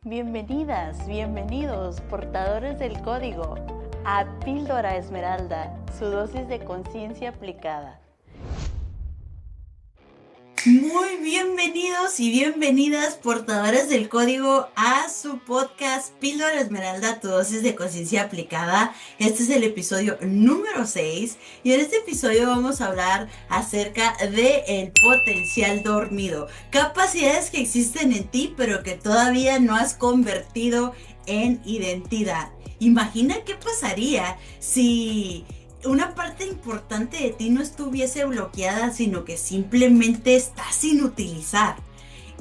Bienvenidas, bienvenidos, portadores del código, a Píldora Esmeralda, su dosis de conciencia aplicada. Muy bienvenidos y bienvenidas, portadores del código, a su podcast Píldora Esmeralda, tu dosis de conciencia aplicada. Este es el episodio número 6 y en este episodio vamos a hablar acerca del potencial dormido. Capacidades que existen en ti pero que todavía no has convertido en identidad. Imagina qué pasaría si una parte importante de ti no estuviese bloqueada, sino que simplemente está sin utilizar.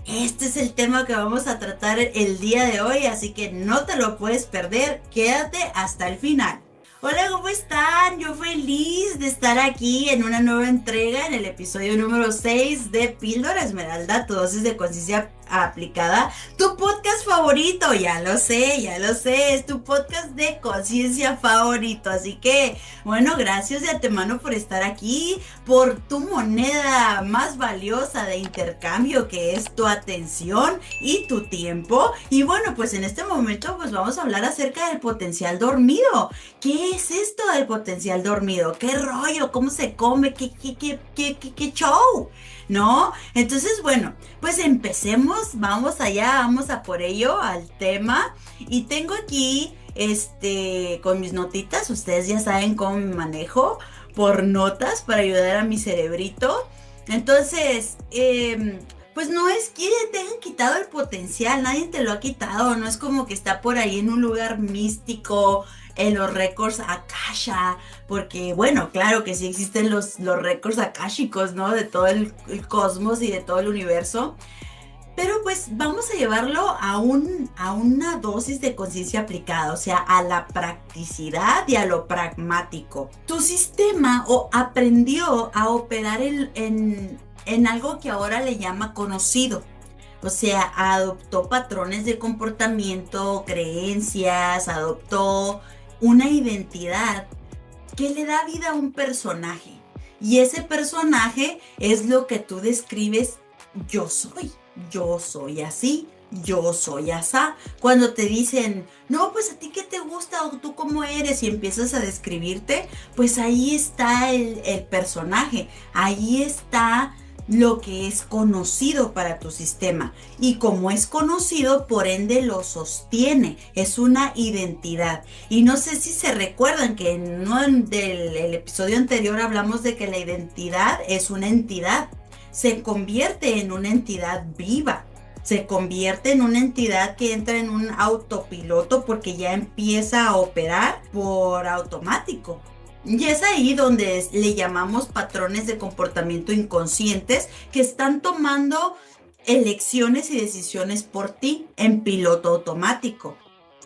Este es el tema que vamos a tratar el día de hoy, así que no te lo puedes perder. Quédate hasta el final. Hola, ¿cómo están? Yo feliz de estar aquí en una nueva entrega, en el episodio número 6 de Píldora Esmeralda, tu dosis de conciencia aplicada, tu podcast favorito, ya lo sé, es tu podcast de conciencia favorito, así que, bueno, gracias de antemano por estar aquí, por tu moneda más valiosa de intercambio, que es tu atención y tu tiempo. Y bueno, pues en este momento pues vamos a hablar acerca del potencial dormido. ¿Qué es esto del potencial dormido? ¿Qué rollo? ¿Cómo se come? ¿Qué show? ¿No? Entonces, bueno, pues empecemos, vamos allá, vamos a por ello, al tema. Y tengo aquí, con mis notitas, ustedes ya saben cómo me manejo, por notas para ayudar a mi cerebrito. Entonces, pues no es que te hayan quitado el potencial, nadie te lo ha quitado, no es como que está por ahí en un lugar místico, en los récords Akasha, porque bueno, claro que sí existen los récords akáshicos, ¿no? De todo el cosmos y de todo el universo. Pero pues vamos a llevarlo a una dosis de conciencia aplicada, o sea, a la practicidad y a lo pragmático. Tu sistema aprendió a operar en algo que ahora le llama conocido. O sea, adoptó patrones de comportamiento, creencias, adoptó una identidad que le da vida a un personaje. Y ese personaje es lo que tú describes: yo soy así, yo soy asá. Cuando te dicen, no, pues a ti qué te gusta o tú cómo eres, y empiezas a describirte, pues ahí está el personaje, ahí está lo que es conocido para tu sistema, y como es conocido, por ende lo sostiene, es una identidad. Y no sé si se recuerdan que en uno del episodio anterior hablamos de que la identidad es una entidad, se convierte en una entidad viva, se convierte en una entidad que entra en un autopiloto porque ya empieza a operar por automático. Y es ahí donde le llamamos patrones de comportamiento inconscientes que están tomando elecciones y decisiones por ti en piloto automático.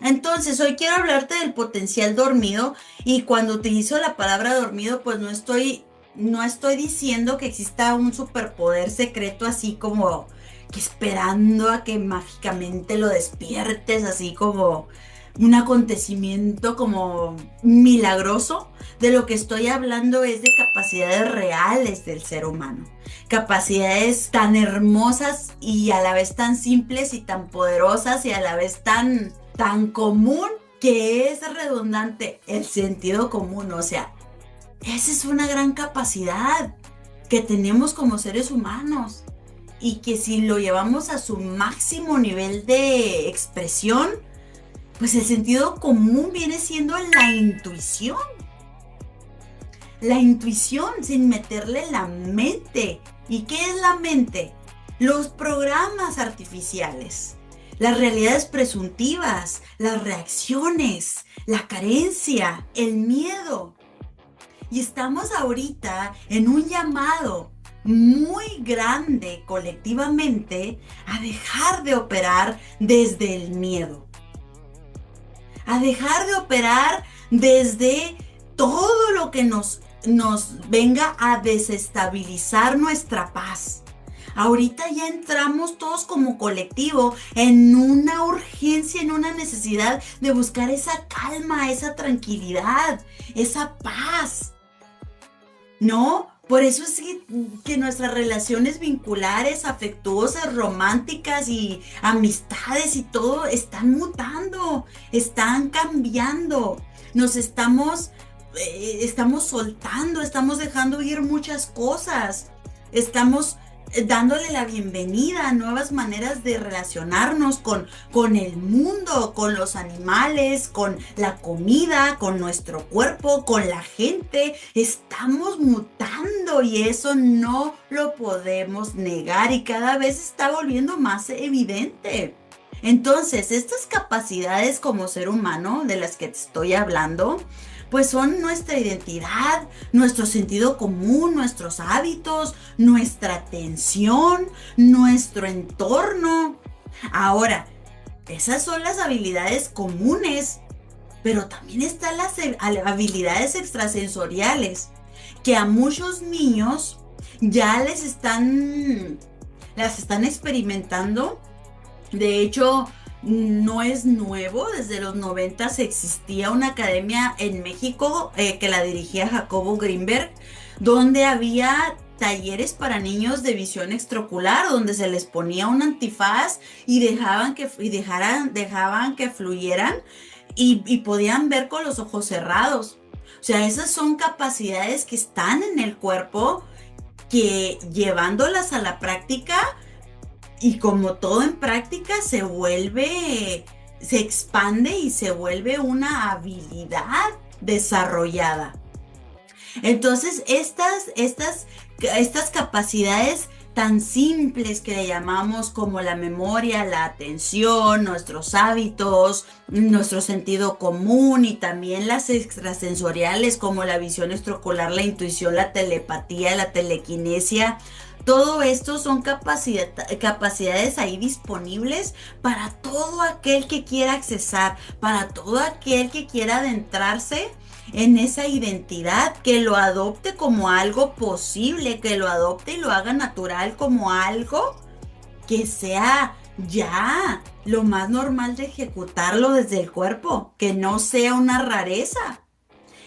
Entonces, hoy quiero hablarte del potencial dormido, y cuando utilizo la palabra dormido, pues no estoy diciendo que exista un superpoder secreto así como que esperando a que mágicamente lo despiertes, así como un acontecimiento como milagroso. De lo que estoy hablando es de capacidades reales del ser humano, capacidades tan hermosas y a la vez tan simples y tan poderosas y a la vez tan común, que es redundante el sentido común. O sea, esa es una gran capacidad que tenemos como seres humanos, y que si lo llevamos a su máximo nivel de expresión, pues el sentido común viene siendo la intuición. La intuición sin meterle la mente. ¿Y qué es la mente? Los programas artificiales, las realidades presuntivas, las reacciones, la carencia, el miedo. Y estamos ahorita en un llamado muy grande colectivamente a dejar de operar desde el miedo, a dejar de operar desde todo lo que nos venga a desestabilizar nuestra paz. Ahorita ya entramos todos como colectivo en una urgencia, en una necesidad de buscar esa calma, esa tranquilidad, esa paz, ¿no? Por eso es que nuestras relaciones vinculares, afectuosas, románticas y amistades y todo están mutando, están cambiando. Nos estamos soltando, estamos dejando ir muchas cosas. Estamos dándole la bienvenida a nuevas maneras de relacionarnos con el mundo, con los animales, con la comida, con nuestro cuerpo, con la gente. Estamos mutando y eso no lo podemos negar y cada vez está volviendo más evidente. Entonces, estas capacidades como ser humano de las que te estoy hablando, pues son nuestra identidad, nuestro sentido común, nuestros hábitos, nuestra atención, nuestro entorno. Ahora, esas son las habilidades comunes, pero también están las habilidades extrasensoriales, que a muchos niños ya las están experimentando. De hecho, no es nuevo, desde los 90 existía una academia en México que la dirigía Jacobo Greenberg, donde había talleres para niños de visión extraocular, donde se les ponía un antifaz y dejaban que fluyeran y podían ver con los ojos cerrados. O sea, esas son capacidades que están en el cuerpo que llevándolas a la práctica, y como todo en práctica, se expande y se vuelve una habilidad desarrollada. Entonces, estas capacidades tan simples que le llamamos como la memoria, la atención, nuestros hábitos, nuestro sentido común y también las extrasensoriales como la visión extraocular, la intuición, la telepatía, la telequinesia. Todo esto son capacidades ahí disponibles para todo aquel que quiera accesar, para todo aquel que quiera adentrarse en esa identidad, que lo adopte como algo posible, que lo adopte y lo haga natural como algo que sea ya lo más normal de ejecutarlo desde el cuerpo, que no sea una rareza.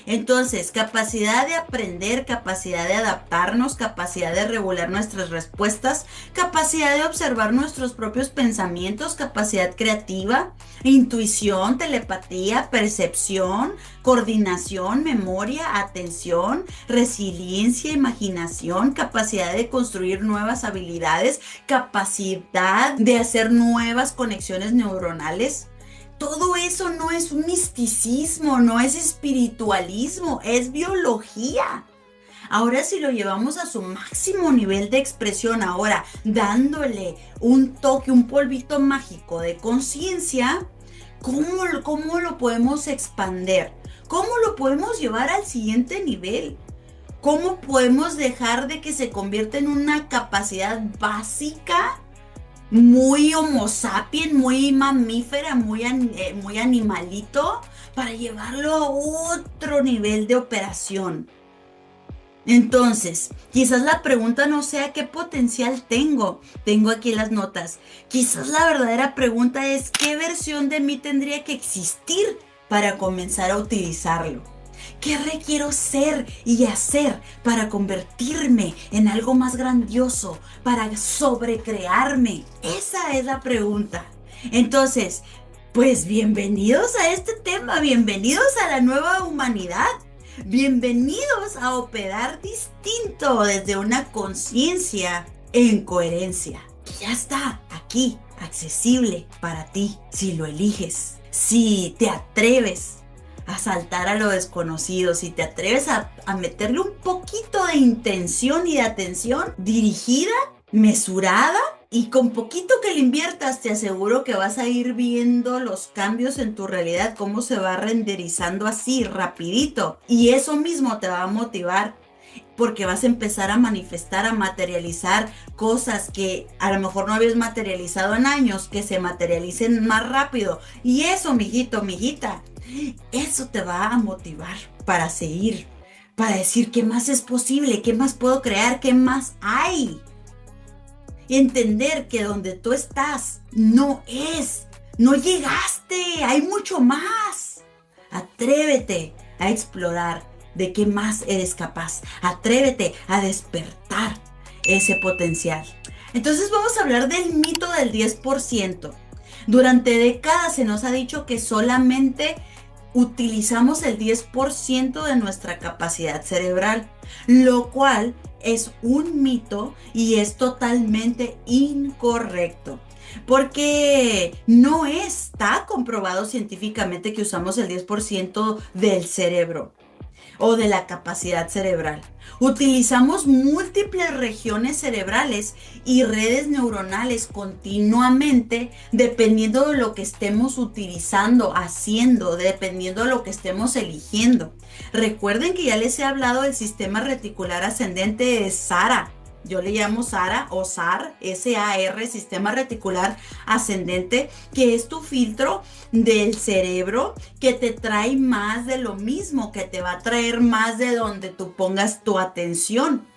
Entonces, capacidad de aprender, capacidad de adaptarnos, capacidad de regular nuestras respuestas, capacidad de observar nuestros propios pensamientos, capacidad creativa, intuición, telepatía, percepción, coordinación, memoria, atención, resiliencia, imaginación, capacidad de construir nuevas habilidades, capacidad de hacer nuevas conexiones neuronales. Todo eso no es un misticismo, no es espiritualismo, es biología. Ahora si lo llevamos a su máximo nivel de expresión, ahora dándole un toque, un polvito mágico de conciencia, ¿cómo lo podemos expander? ¿Cómo lo podemos llevar al siguiente nivel? ¿Cómo podemos dejar de que se convierta en una capacidad básica, muy homo sapiens, muy mamífera, muy animalito, para llevarlo a otro nivel de operación? Entonces, quizás la pregunta no sea qué potencial tengo. Tengo aquí las notas. Quizás la verdadera pregunta es qué versión de mí tendría que existir para comenzar a utilizarlo. ¿Qué requiero ser y hacer para convertirme en algo más grandioso, para sobrecrearme? Esa es la pregunta. Entonces, pues bienvenidos a este tema, bienvenidos a la nueva humanidad, bienvenidos a operar distinto desde una conciencia en coherencia. Que ya está aquí, accesible para ti, si lo eliges, si te atreves a saltar a lo desconocido, si te atreves a meterle un poquito de intención y de atención dirigida, mesurada, y con poquito que le inviertas te aseguro que vas a ir viendo los cambios en tu realidad, cómo se va renderizando así rapidito, y eso mismo te va a motivar, porque vas a empezar a manifestar, a materializar cosas que a lo mejor no habías materializado en años, que se materialicen más rápido. Y eso, mijito, mijita, eso te va a motivar para seguir, para decir qué más es posible, qué más puedo crear, qué más hay. Y entender que donde tú estás no llegaste, hay mucho más. Atrévete a explorar ¿De qué más eres capaz? Atrévete a despertar ese potencial. Entonces vamos a hablar del mito del 10%. Durante décadas se nos ha dicho que solamente utilizamos el 10% de nuestra capacidad cerebral, lo cual es un mito y es totalmente incorrecto. Porque no está comprobado científicamente que usamos el 10% del cerebro o de la capacidad cerebral. Utilizamos múltiples regiones cerebrales y redes neuronales continuamente dependiendo de lo que estemos utilizando, haciendo, dependiendo de lo que estemos eligiendo. Recuerden que ya les he hablado del sistema reticular ascendente de SARA. Yo le llamo SARA o SAR, S-A-R, sistema reticular ascendente, que es tu filtro del cerebro que te trae más de lo mismo, que te va a traer más de donde tú pongas tu atención.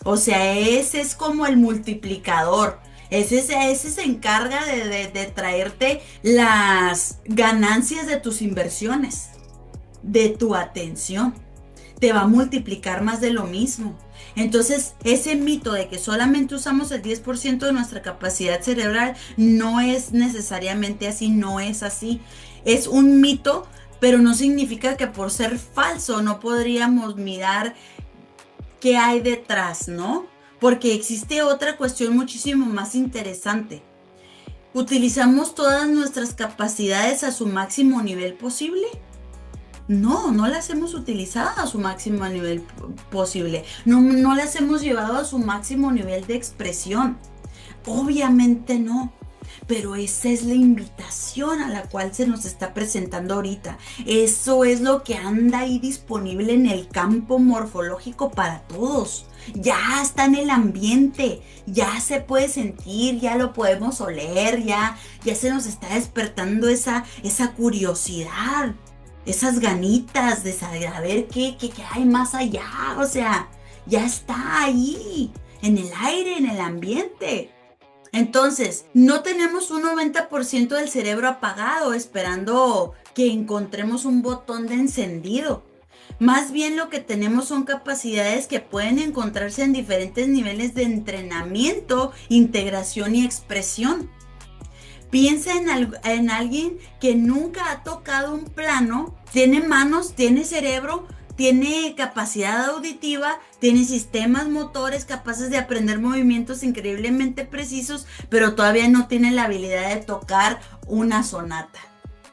O sea, ese es como el multiplicador. Ese se encarga de traerte las ganancias de tus inversiones, de tu atención. Te va a multiplicar más de lo mismo. Entonces, ese mito de que solamente usamos el 10% de nuestra capacidad cerebral no es necesariamente así, no es así. Es un mito, pero no significa que por ser falso no podríamos mirar qué hay detrás, ¿no? Porque existe otra cuestión muchísimo más interesante. ¿Utilizamos todas nuestras capacidades a su máximo nivel posible? No las hemos utilizado a su máximo nivel posible. No las hemos llevado a su máximo nivel de expresión. Obviamente no. Pero esa es la invitación a la cual se nos está presentando ahorita. Eso es lo que anda ahí disponible en el campo morfológico para todos. Ya está en el ambiente, ya se puede sentir, ya lo podemos oler, ya se nos está despertando esa curiosidad. Esas ganitas de saber qué hay más allá, o sea, ya está ahí, en el aire, en el ambiente. Entonces, no tenemos un 90% del cerebro apagado esperando que encontremos un botón de encendido. Más bien lo que tenemos son capacidades que pueden encontrarse en diferentes niveles de entrenamiento, integración y expresión. Piensa en alguien que nunca ha tocado un plano, tiene manos, tiene cerebro, tiene capacidad auditiva, tiene sistemas motores capaces de aprender movimientos increíblemente precisos, pero todavía no tiene la habilidad de tocar una sonata.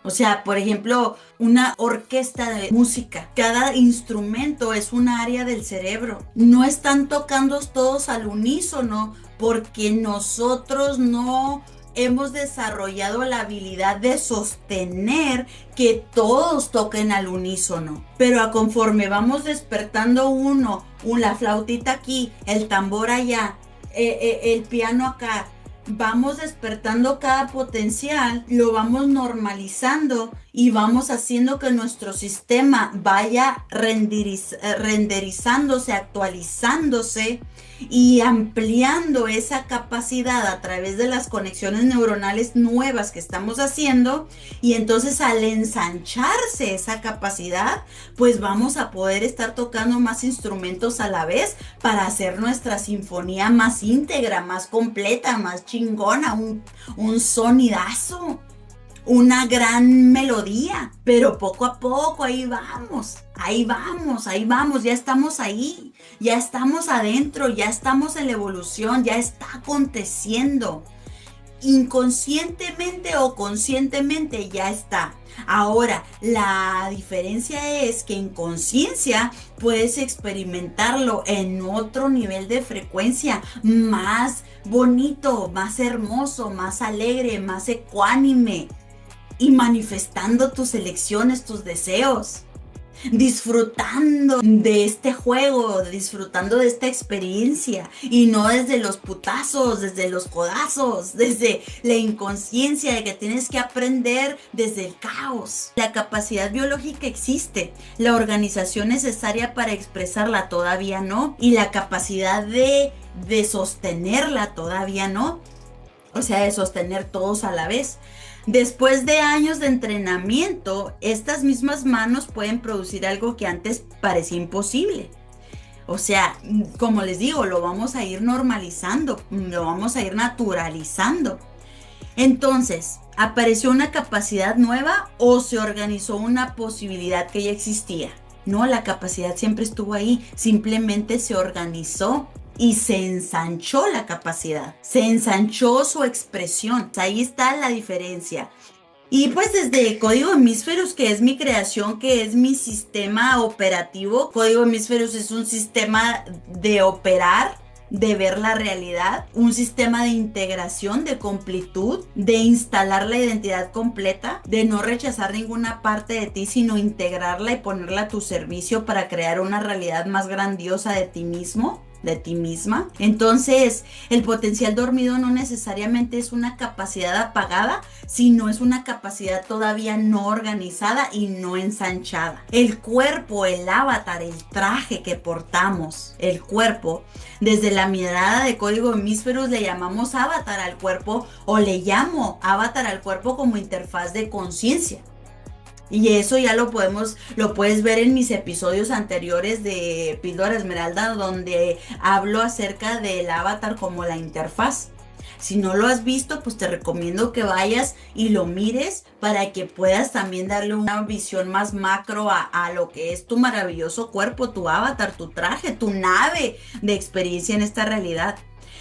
O sea, por ejemplo, una orquesta de música. Cada instrumento es un área del cerebro. No están tocando todos al unísono porque nosotros no hemos desarrollado la habilidad de sostener que todos toquen al unísono. Pero conforme vamos despertando la flautita aquí, el tambor allá, el piano acá, vamos despertando cada potencial, lo vamos normalizando y vamos haciendo que nuestro sistema vaya renderizándose, actualizándose y ampliando esa capacidad a través de las conexiones neuronales nuevas que estamos haciendo. Y entonces al ensancharse esa capacidad, pues vamos a poder estar tocando más instrumentos a la vez para hacer nuestra sinfonía más íntegra, más completa, más chingona, un sonidazo, una gran melodía. Pero poco a poco ahí vamos, ya estamos ahí, ya estamos adentro, ya estamos en la evolución, ya está aconteciendo. Inconscientemente o conscientemente ya está. Ahora, la diferencia es que en conciencia puedes experimentarlo en otro nivel de frecuencia más bonito, más hermoso, más alegre, más ecuánime y manifestando tus elecciones, tus deseos. Disfrutando de este juego, disfrutando de esta experiencia y no desde los putazos, desde los codazos, desde la inconsciencia de que tienes que aprender desde el caos. La capacidad biológica existe, la organización necesaria para expresarla todavía no, y la capacidad de sostenerla todavía no, o sea, de sostener todos a la vez. Después de años de entrenamiento, estas mismas manos pueden producir algo que antes parecía imposible. O sea, como les digo, lo vamos a ir normalizando, lo vamos a ir naturalizando. Entonces, ¿apareció una capacidad nueva o se organizó una posibilidad que ya existía? No, la capacidad siempre estuvo ahí, simplemente se organizó y se ensanchó la capacidad, se ensanchó su expresión. Ahí está la diferencia. Y pues desde Código Hemisferos, que es mi creación, que es mi sistema operativo. Código Hemisferos es un sistema de operar, de ver la realidad, un sistema de integración, de completud, de instalar la identidad completa, de no rechazar ninguna parte de ti, sino integrarla y ponerla a tu servicio para crear una realidad más grandiosa de ti mismo, de ti misma. Entonces, el potencial dormido no necesariamente es una capacidad apagada, sino es una capacidad todavía no organizada y no ensanchada. El cuerpo, el avatar, el traje que portamos, el cuerpo, desde la mirada de Código Hemisferos le llamamos avatar al cuerpo, o le llamo avatar al cuerpo como interfaz de conciencia. Y eso ya lo puedes ver en mis episodios anteriores de Píldora Esmeralda, donde hablo acerca del avatar como la interfaz. Si no lo has visto, pues te recomiendo que vayas y lo mires para que puedas también darle una visión más macro a lo que es tu maravilloso cuerpo, tu avatar, tu traje, tu nave de experiencia en esta realidad.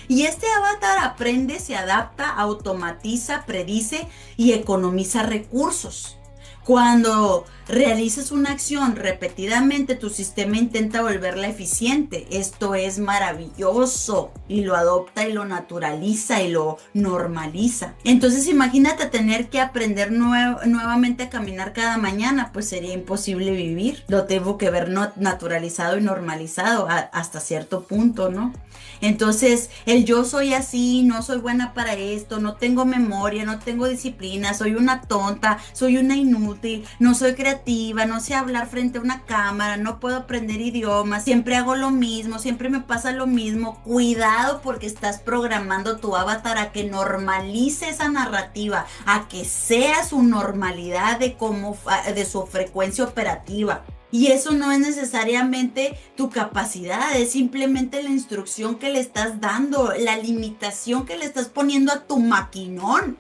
Y este avatar aprende, se adapta, automatiza, predice y economiza recursos. Cuando realizas una acción repetidamente, tu sistema intenta volverla eficiente. Esto es maravilloso y lo adopta y lo naturaliza y lo normaliza. Entonces imagínate tener que aprender nuevamente a caminar cada mañana, pues sería imposible vivir. Lo tengo que ver naturalizado y normalizado hasta cierto punto, ¿no? Entonces, yo soy así, no soy buena para esto, no tengo memoria, no tengo disciplina, soy una tonta, soy una inútil, no soy creativa, no sé hablar frente a una cámara, no puedo aprender idiomas, siempre hago lo mismo, siempre me pasa lo mismo. Cuidado, porque estás programando tu avatar a que normalice esa narrativa, a que sea su normalidad de su frecuencia operativa. Y eso no es necesariamente tu capacidad, es simplemente la instrucción que le estás dando, la limitación que le estás poniendo a tu maquinón.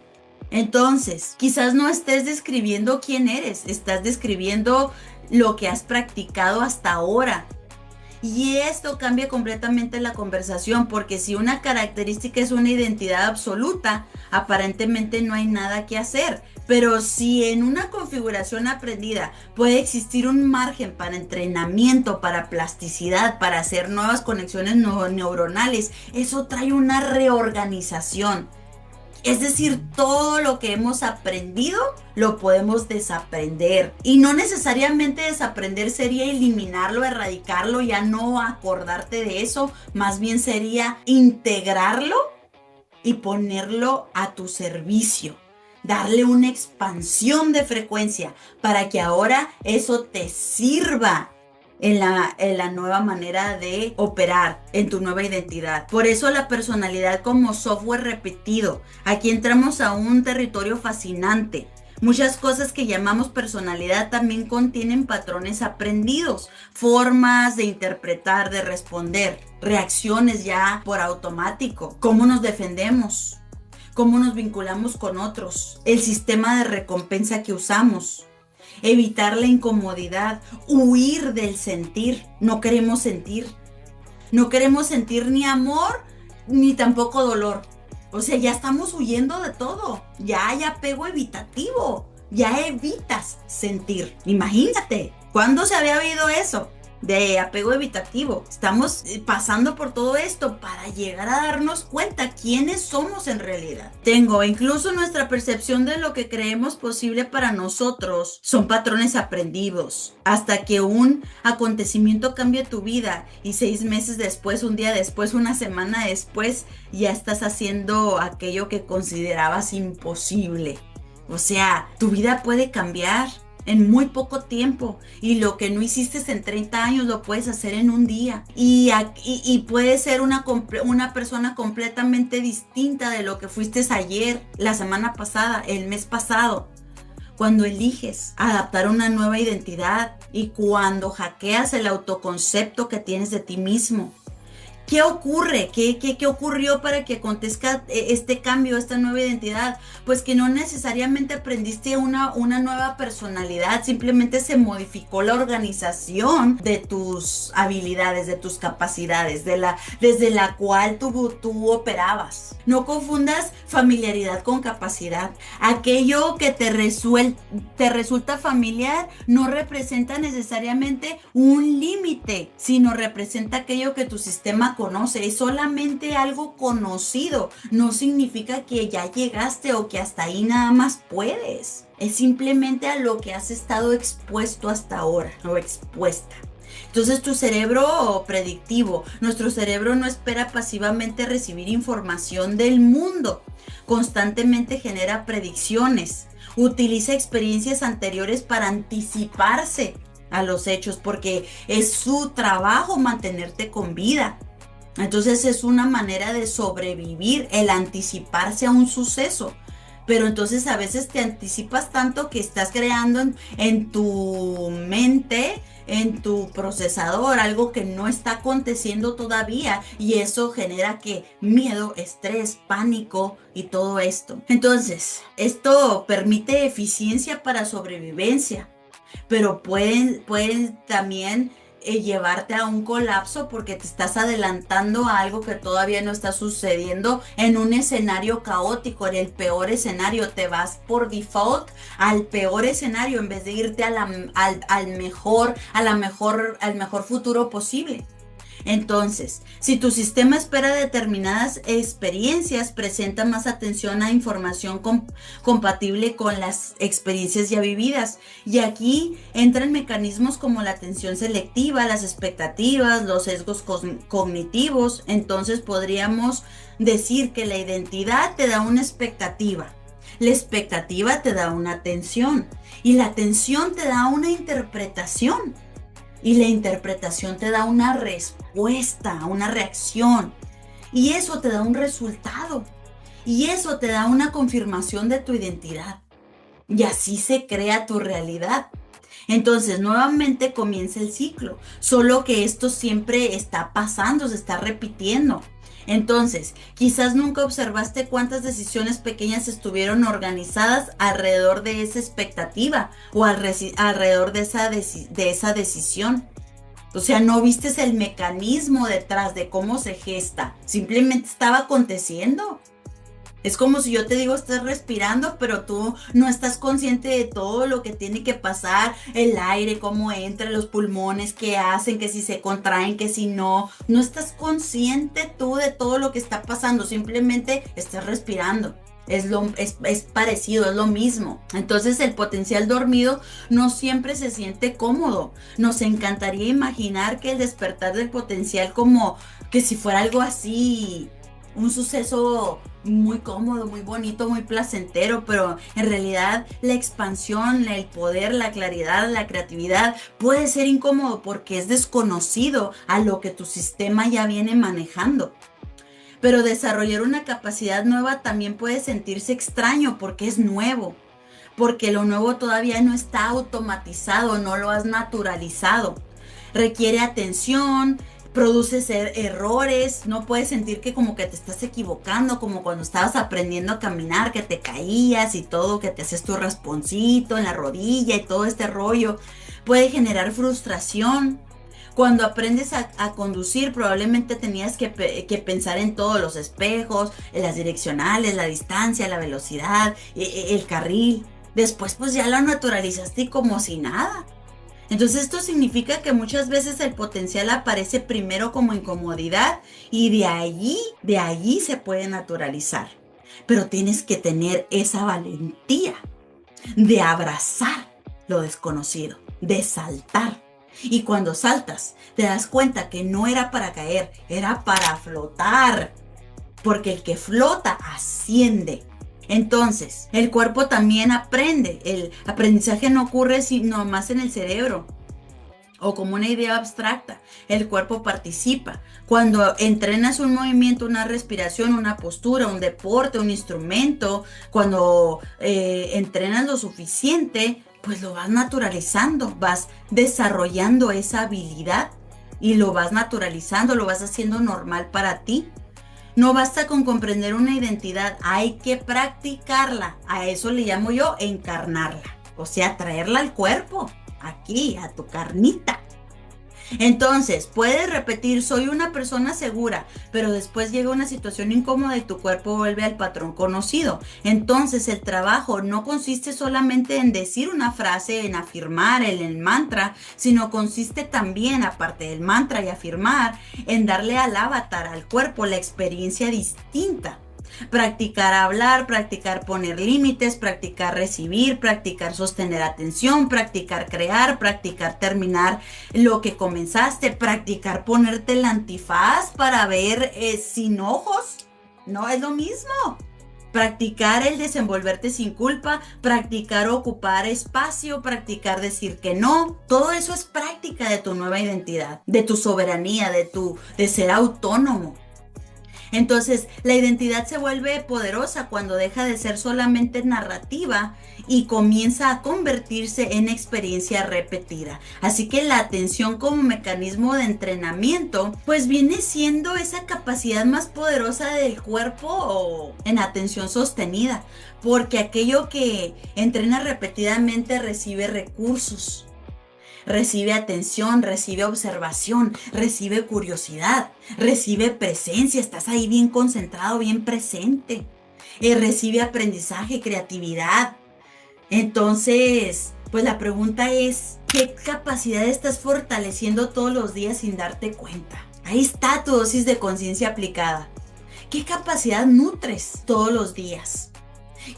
Entonces, quizás no estés describiendo quién eres, estás describiendo lo que has practicado hasta ahora. Y esto cambia completamente la conversación, porque si una característica es una identidad absoluta, aparentemente no hay nada que hacer. Pero si en una configuración aprendida puede existir un margen para entrenamiento, para plasticidad, para hacer nuevas conexiones neuronales, eso trae una reorganización. Es decir, todo lo que hemos aprendido lo podemos desaprender. Y no necesariamente desaprender sería eliminarlo, erradicarlo, ya no acordarte de eso. Más bien sería integrarlo y ponerlo a tu servicio. Darle una expansión de frecuencia para que ahora eso te sirva en la nueva manera de operar, en tu nueva identidad. Por eso la personalidad como software repetido. Aquí entramos a un territorio fascinante. Muchas cosas que llamamos personalidad también contienen patrones aprendidos, formas de interpretar, de responder, reacciones ya por automático, cómo nos defendemos, cómo nos vinculamos con otros, el sistema de recompensa que usamos. Evitar la incomodidad, huir del sentir. No queremos sentir. No queremos sentir ni amor, ni tampoco dolor. O sea, ya estamos huyendo de todo. Ya hay apego evitativo. Ya evitas sentir. Imagínate, ¿cuándo se había oído eso? De apego evitativo. Estamos pasando por todo esto para llegar a darnos cuenta quiénes somos en realidad. Incluso nuestra percepción de lo que creemos posible para nosotros son patrones aprendidos. Hasta que un acontecimiento cambie tu vida y 6 meses después, un día después, una semana después, ya estás haciendo aquello que considerabas imposible. O sea, tu vida puede cambiar. en muy poco tiempo, y lo que no hiciste en 30 años lo puedes hacer en un día, y puedes ser una persona completamente distinta de lo que fuiste ayer, la semana pasada, el mes pasado, cuando eliges adaptar una nueva identidad y cuando hackeas el autoconcepto que tienes de ti mismo. ¿Qué ocurre? ¿Qué ocurrió para que acontezca este cambio, esta nueva identidad? Pues que no necesariamente aprendiste una nueva personalidad, simplemente se modificó la organización de tus habilidades, de tus capacidades, desde la cual tú operabas. No confundas familiaridad con capacidad. Aquello que te resulta familiar no representa necesariamente un límite, sino representa aquello que tu sistema conoce. Es solamente algo conocido. No significa que ya llegaste o que hasta ahí nada más puedes. Es simplemente a lo que has estado expuesto hasta ahora o expuesta. Entonces tu cerebro predictivo, nuestro cerebro no espera pasivamente recibir información del mundo. Constantemente genera predicciones. Utiliza experiencias anteriores para anticiparse a los hechos porque es su trabajo mantenerte con vida. Entonces es una manera de sobrevivir, el anticiparse a un suceso. Pero entonces a veces te anticipas tanto que estás creando en tu mente, en tu procesador, algo que no está aconteciendo todavía, y eso genera que miedo, estrés, pánico y todo esto. Entonces, esto permite eficiencia para sobrevivencia, pero pueden también llevarte a un colapso porque te estás adelantando a algo que todavía no está sucediendo en un escenario caótico. En el peor escenario te vas por default al peor escenario en vez de irte al mejor futuro posible. Entonces, si tu sistema espera determinadas experiencias, presenta más atención a información compatible con las experiencias ya vividas. Y aquí entran mecanismos como la atención selectiva, las expectativas, los sesgos cognitivos. Entonces podríamos decir que la identidad te da una expectativa. La expectativa te da una atención. Y la atención te da una interpretación. Y la interpretación te da una respuesta, una reacción. Y eso te da un resultado. Y eso te da una confirmación de tu identidad. Y así se crea tu realidad. Entonces, nuevamente comienza el ciclo. Solo que esto siempre está pasando, se está repitiendo. Entonces, quizás nunca observaste cuántas decisiones pequeñas estuvieron organizadas alrededor de esa expectativa o alrededor de esa decisión. O sea, no vistes el mecanismo detrás de cómo se gesta. Simplemente estaba aconteciendo. Es como si yo te digo, estás respirando, pero tú no estás consciente de todo lo que tiene que pasar, el aire, cómo entra, los pulmones, qué hacen, que si se contraen, que si no. No estás consciente tú de todo lo que está pasando, simplemente estás respirando. Es parecido, es lo mismo. Entonces el potencial dormido no siempre se siente cómodo. Nos encantaría imaginar que el despertar del potencial como que si fuera algo así, un suceso muy cómodo, muy bonito, muy placentero, pero en realidad la expansión, el poder, la claridad, la creatividad puede ser incómodo porque es desconocido a lo que tu sistema ya viene manejando. Pero desarrollar una capacidad nueva también puede sentirse extraño porque es nuevo, porque lo nuevo todavía no está automatizado, no lo has naturalizado. Requiere atención, produces errores, no puedes sentir que como que te estás equivocando, como cuando estabas aprendiendo a caminar, que te caías y todo, que te haces tu rasponcito en la rodilla y todo este rollo. Puede generar frustración. Cuando aprendes a conducir, probablemente tenías que pensar en todos los espejos, en las direccionales, la distancia, la velocidad, el carril. Después pues ya lo naturalizaste como si nada. Entonces esto significa que muchas veces el potencial aparece primero como incomodidad y de allí se puede naturalizar. Pero tienes que tener esa valentía de abrazar lo desconocido, de saltar. Y cuando saltas, te das cuenta que no era para caer, era para flotar. Porque el que flota asciende. Entonces, el cuerpo también aprende. El aprendizaje no ocurre sino más en el cerebro o como una idea abstracta. El cuerpo participa. Cuando entrenas un movimiento, una respiración, una postura, un deporte, un instrumento, cuando entrenas lo suficiente, pues lo vas naturalizando, vas desarrollando esa habilidad y lo vas naturalizando, lo vas haciendo normal para ti. No basta con comprender una identidad, hay que practicarla. A eso le llamo yo encarnarla. O sea, traerla al cuerpo, aquí, a tu carnita. Entonces, puedes repetir, soy una persona segura, pero después llega una situación incómoda y tu cuerpo vuelve al patrón conocido. Entonces, el trabajo no consiste solamente en decir una frase, en afirmar el mantra, sino consiste también, aparte del mantra y afirmar, en darle al avatar, al cuerpo, la experiencia distinta. Practicar hablar, practicar poner límites, practicar recibir, practicar sostener atención, practicar crear, practicar terminar lo que comenzaste, practicar ponerte el antifaz para ver sin ojos. No es lo mismo. Practicar el desenvolverte sin culpa, practicar ocupar espacio, practicar decir que no. Todo eso es práctica de tu nueva identidad, de tu soberanía, de ser autónomo. Entonces, la identidad se vuelve poderosa cuando deja de ser solamente narrativa y comienza a convertirse en experiencia repetida. Así que la atención como mecanismo de entrenamiento, pues viene siendo esa capacidad más poderosa del cuerpo en atención sostenida, porque aquello que entrena repetidamente recibe recursos. Recibe atención, recibe observación, recibe curiosidad, recibe presencia, estás ahí bien concentrado, bien presente. Recibe aprendizaje, creatividad. Entonces, pues la pregunta es, ¿qué capacidad estás fortaleciendo todos los días sin darte cuenta? Ahí está tu dosis de conciencia aplicada. ¿Qué capacidad nutres todos los días?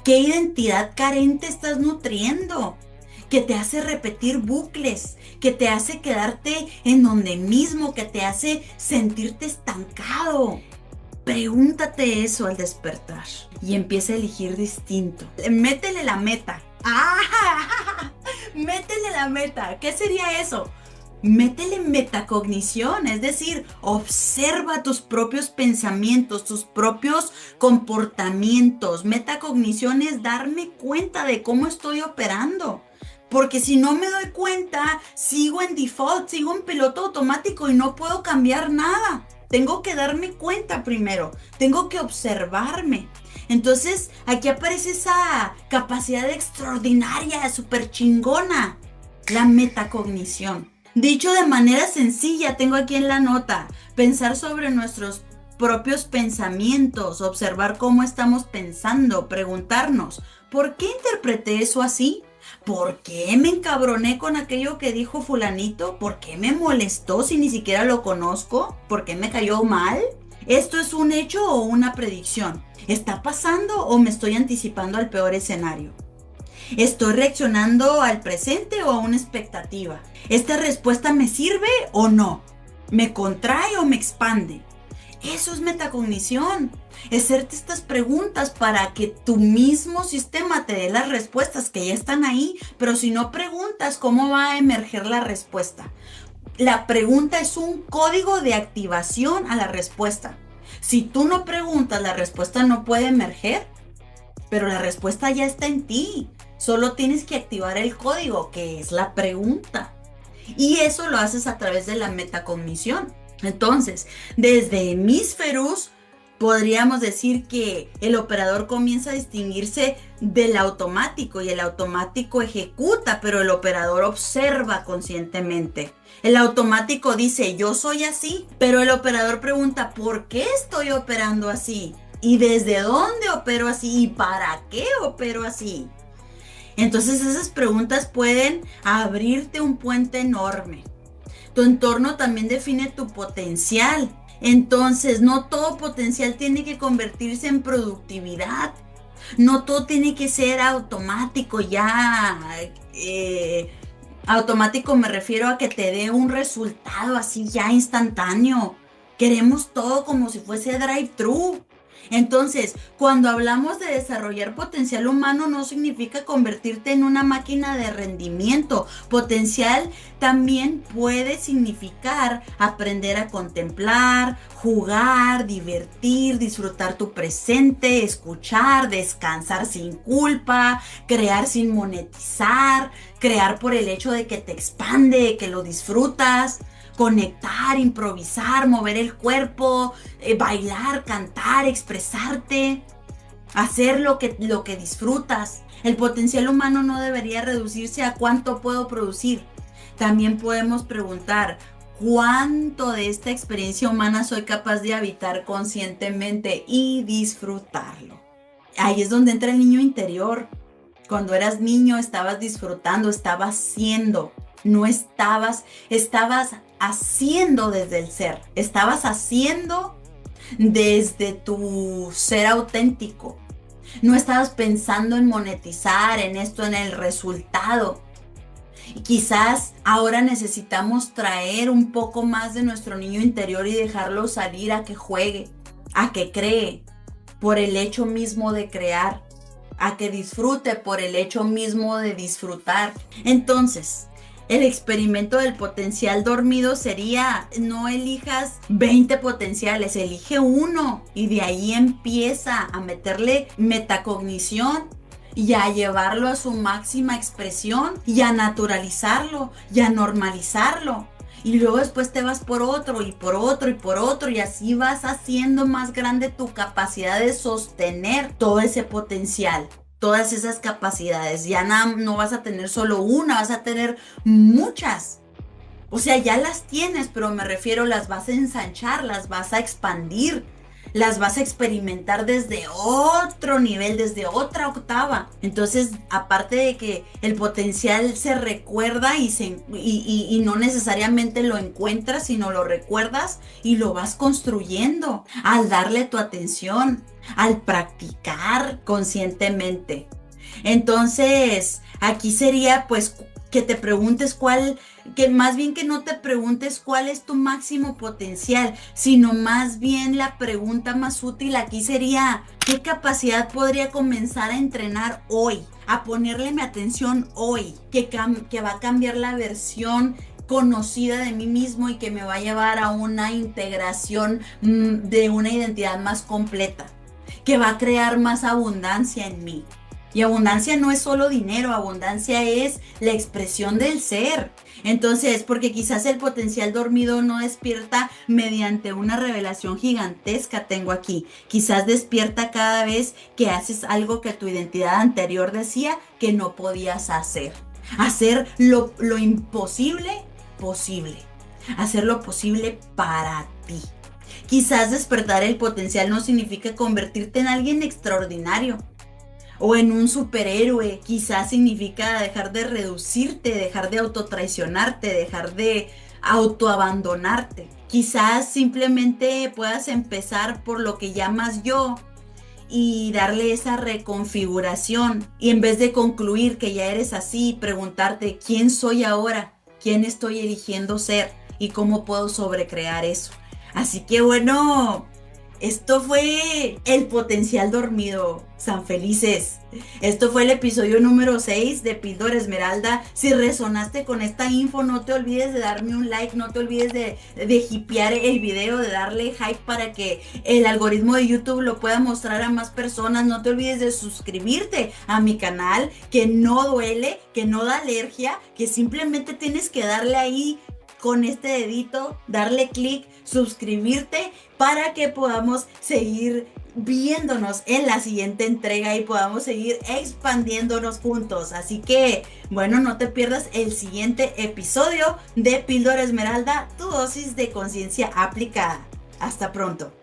¿Qué identidad carente estás nutriendo? Que te hace repetir bucles, que te hace quedarte en donde mismo, que te hace sentirte estancado. Pregúntate eso al despertar y empieza a elegir distinto. Métele la meta. ¡Ah! Métele la meta. ¿Qué sería eso? Métele metacognición, es decir, observa tus propios pensamientos, tus propios comportamientos. Metacognición es darme cuenta de cómo estoy operando. Porque si no me doy cuenta, sigo en default, sigo en piloto automático y no puedo cambiar nada. Tengo que darme cuenta primero, tengo que observarme. Entonces, aquí aparece esa capacidad extraordinaria, súper chingona, la metacognición. Dicho de manera sencilla, tengo aquí en la nota, pensar sobre nuestros propios pensamientos, observar cómo estamos pensando, preguntarnos, ¿por qué interpreté eso así? ¿Por qué me encabroné con aquello que dijo fulanito? ¿Por qué me molestó si ni siquiera lo conozco? ¿Por qué me cayó mal? ¿Esto es un hecho o una predicción? ¿Está pasando o me estoy anticipando al peor escenario? ¿Estoy reaccionando al presente o a una expectativa? ¿Esta respuesta me sirve o no? ¿Me contrae o me expande? Eso es metacognición. Es hacerte estas preguntas para que tu mismo sistema te dé las respuestas que ya están ahí, pero si no preguntas, ¿cómo va a emerger la respuesta? La pregunta es un código de activación a la respuesta. Si tú no preguntas, la respuesta no puede emerger, pero la respuesta ya está en ti. Solo tienes que activar el código, que es la pregunta. Y eso lo haces a través de la metacognición. Entonces, desde Hemisferus, podríamos decir que el operador comienza a distinguirse del automático y el automático ejecuta, pero el operador observa conscientemente. El automático dice, yo soy así, pero el operador pregunta, ¿por qué estoy operando así? ¿Y desde dónde opero así? ¿Y para qué opero así? Entonces esas preguntas pueden abrirte un puente enorme. Tu entorno también define tu potencial. Entonces, no todo potencial tiene que convertirse en productividad. No todo tiene que ser automático ya. Automático me refiero a que te dé un resultado así ya instantáneo. Queremos todo como si fuese drive-thru. Entonces, cuando hablamos de desarrollar potencial humano, no significa convertirte en una máquina de rendimiento. Potencial también puede significar aprender a contemplar, jugar, divertir, disfrutar tu presente, escuchar, descansar sin culpa, crear sin monetizar, crear por el hecho de que te expande, de que lo disfrutas. Conectar, improvisar, mover el cuerpo, bailar, cantar, expresarte, hacer lo que disfrutas. El potencial humano no debería reducirse a cuánto puedo producir. También podemos preguntar, ¿cuánto de esta experiencia humana soy capaz de habitar conscientemente y disfrutarlo? Ahí es donde entra el niño interior. Cuando eras niño estabas disfrutando, estabas siendo, no estabas haciendo desde el ser, estabas haciendo desde tu ser auténtico. No estabas pensando en monetizar, en esto, en el resultado. Y quizás ahora necesitamos traer un poco más de nuestro niño interior y dejarlo salir a que juegue, a que cree, por el hecho mismo de crear, a que disfrute por el hecho mismo de disfrutar. Entonces, el experimento del potencial dormido sería: no elijas 20 potenciales, elige uno y de ahí empieza a meterle metacognición y a llevarlo a su máxima expresión y a naturalizarlo y a normalizarlo. Y luego después te vas por otro y por otro y por otro, y así vas haciendo más grande tu capacidad de sostener todo ese potencial, todas esas capacidades. Ya no vas a tener solo una, vas a tener muchas. O sea, ya las tienes, pero me refiero, las vas a ensanchar, las vas a expandir, las vas a experimentar desde otro nivel, desde otra octava. Entonces, aparte de que el potencial se recuerda y no necesariamente lo encuentras, sino lo recuerdas y lo vas construyendo al darle tu atención, al practicar conscientemente. Entonces, aquí sería pues que te preguntes que más bien que no te preguntes cuál es tu máximo potencial, sino más bien la pregunta más útil aquí sería: ¿qué capacidad podría comenzar a entrenar hoy? A ponerle mi atención hoy, que va a cambiar la versión conocida de mí mismo y que me va a llevar a una integración de una identidad más completa, que va a crear más abundancia en mí. Y abundancia no es solo dinero, abundancia es la expresión del ser. Entonces, porque quizás el potencial dormido no despierta mediante una revelación gigantesca, tengo aquí. Quizás despierta cada vez que haces algo que tu identidad anterior decía que no podías hacer. Hacer lo imposible, posible. Hacer lo posible para ti. Quizás despertar el potencial no significa convertirte en alguien extraordinario o en un superhéroe. Quizás significa dejar de reducirte, dejar de autotraicionarte, dejar de autoabandonarte. Quizás simplemente puedas empezar por lo que llamas yo y darle esa reconfiguración. Y en vez de concluir que ya eres así, preguntarte: ¿quién soy ahora? ¿Quién estoy eligiendo ser? ¿Y cómo puedo sobrecrear eso? Así que bueno, esto fue el potencial dormido, San Felices. Esto fue el episodio número 6 de Píldora Esmeralda. Si resonaste con esta info, no te olvides de darme un like, no te olvides de hipear el video, de darle hype para que el algoritmo de YouTube lo pueda mostrar a más personas. No te olvides de suscribirte a mi canal, que no duele, que no da alergia, que simplemente tienes que darle ahí con este dedito, darle clic, suscribirte para que podamos seguir viéndonos en la siguiente entrega y podamos seguir expandiéndonos juntos. Así que, bueno, no te pierdas el siguiente episodio de Píldora Esmeralda, tu dosis de conciencia aplicada. Hasta pronto.